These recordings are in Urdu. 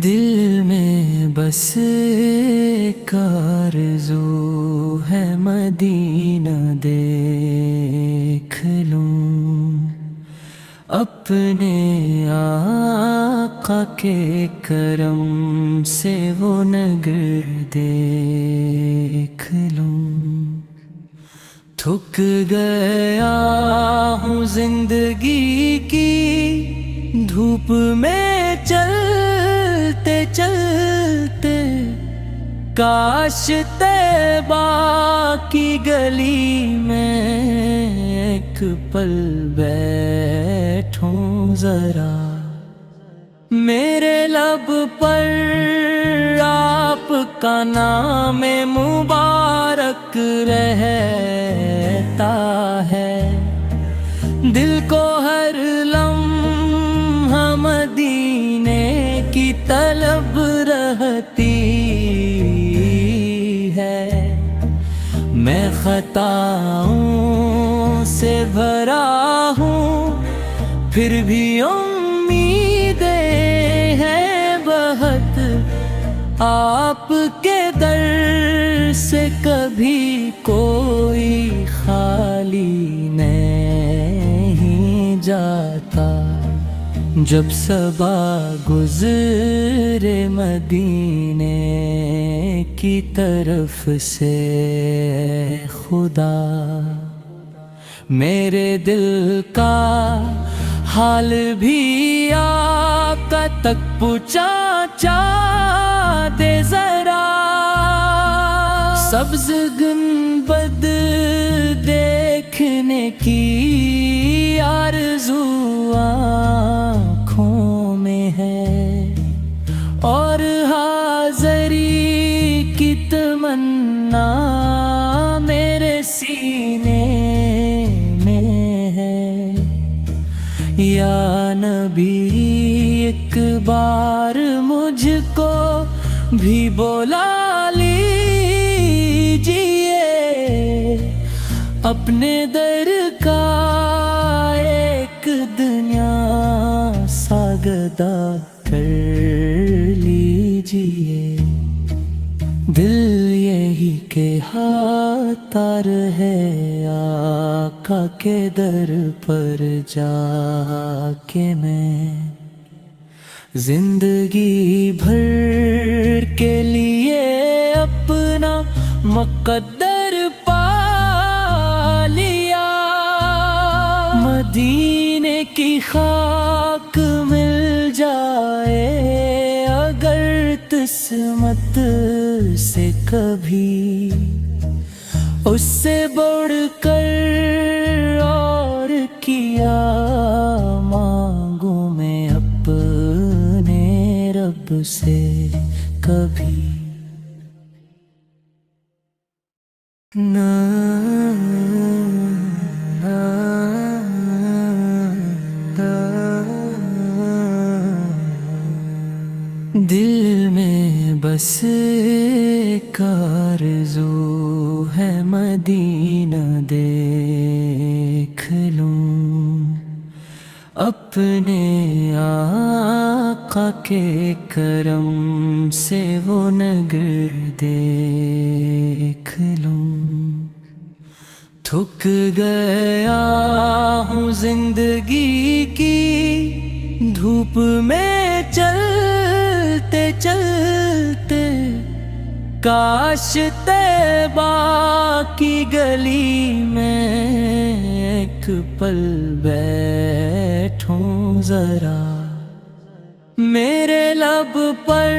دل میں بس ایک آرزو ہے مدینہ دیکھ لوں، اپنے آقا کے کرم سے وہ نگر دیکھ لوں۔ تھک گیا ہوں زندگی کی دھوپ میں چلتے چلتے، کاش طیبہ کی گلی میں ایک پل بیٹھوں ذرا، میرے لب پر آپ کا نام مبارک رہتا ہے، دل کو ہر لمحہ مدینے کی طلب رہتی ہے۔ میں خطاؤں سے بھرا ہوں، پھر بھی امیدیں ہیں بہت، آپ کے در سے کبھی کوئی خالی نہیں جاتا۔ جب صبا گزرے مدینے کی طرف سے خدا، میرے دل کا حال بھی آقا تک پہنچا دے ذرا، سبز گنبد دیکھنے کی آرزو آنکھوں میں ہے، اور حاضری کی تمنا میرے سینے میں ہے۔ یا نبی ایک بار مجھ کو بھی بلا لیجئے، اپنے در کا ایک دنیا ساگدہ کر لیجئے۔ دل یہی کہتا رہے آقا کے در پر جا کے میں، زندگی بھر کے لیے اپنا مقدر پا لیا، مدینے کی خاک مل جائے اگر قسمت سے کبھی، اس سے بڑھ کر اور کیا مانگوں میں اپنے رب سے کبھی۔ دل میں بس ایک آرزو ہے مدینہ دیکھ لوں، اپنے آقا کے کرم سے وہ نگر دیکھ لوں۔ تھک گیا ہوں زندگی کی دھوپ میں چلتے چلتے، کاش طیبہ کی گلی میں ایک پل بیٹھوں ذرا، میرے لب پر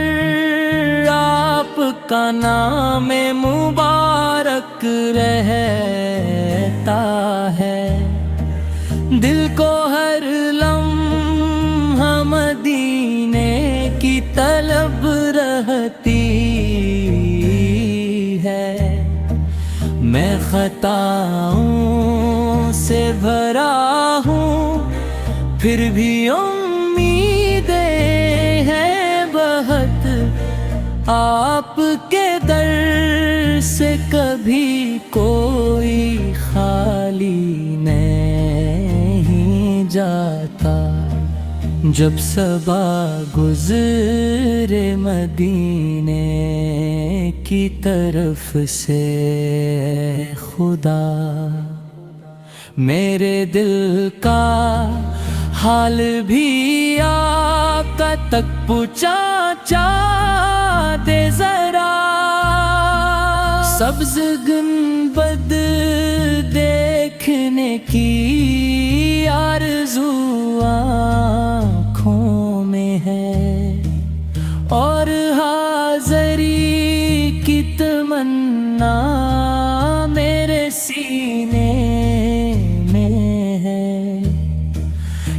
آپ کا نام مبارک رہتا ہے، دل کو ہر لمحہ مدینے کی طلب رہتی ہے۔ میں خطاؤں سے بھرا ہوں، پھر بھی امیدیں ہیں بہت، آپ کے در سے کبھی کوئی خالی نہیں جاتا، جب صبا گزرے مدینے کی طرف سے خدا، میرے دل کا حال بھی آقا تک پہنچا دے ذرا، سبز گنبد دیکھنے کی آرزو آنکھوں میں ہے، اور حاضری کی تمنا میرے سینے میں ہے۔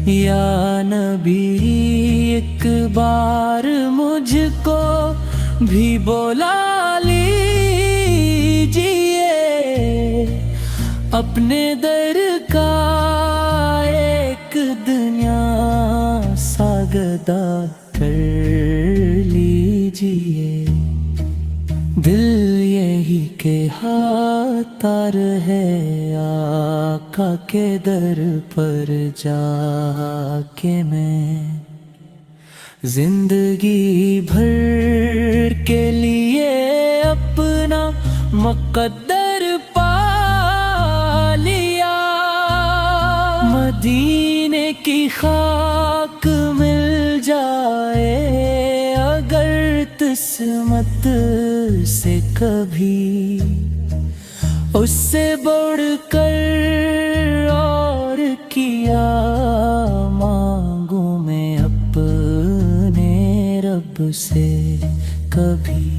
یا نبی ایک بار مجھ کو بھی بولا لیجیے، اپنے در کا ایک دنیا ساگدہ کر لیجیے، دل یہی کہ ہاتار ہے آقا کے در پر جا کے میں زندگی بھر کے لیے اپنا مقدر پا لیا، مدینے کی خاک مل جائے اگر قسمت سے کبھی، اس سے بڑھ کر اور کیا مانگوں میں اپنے رب سے کبھی۔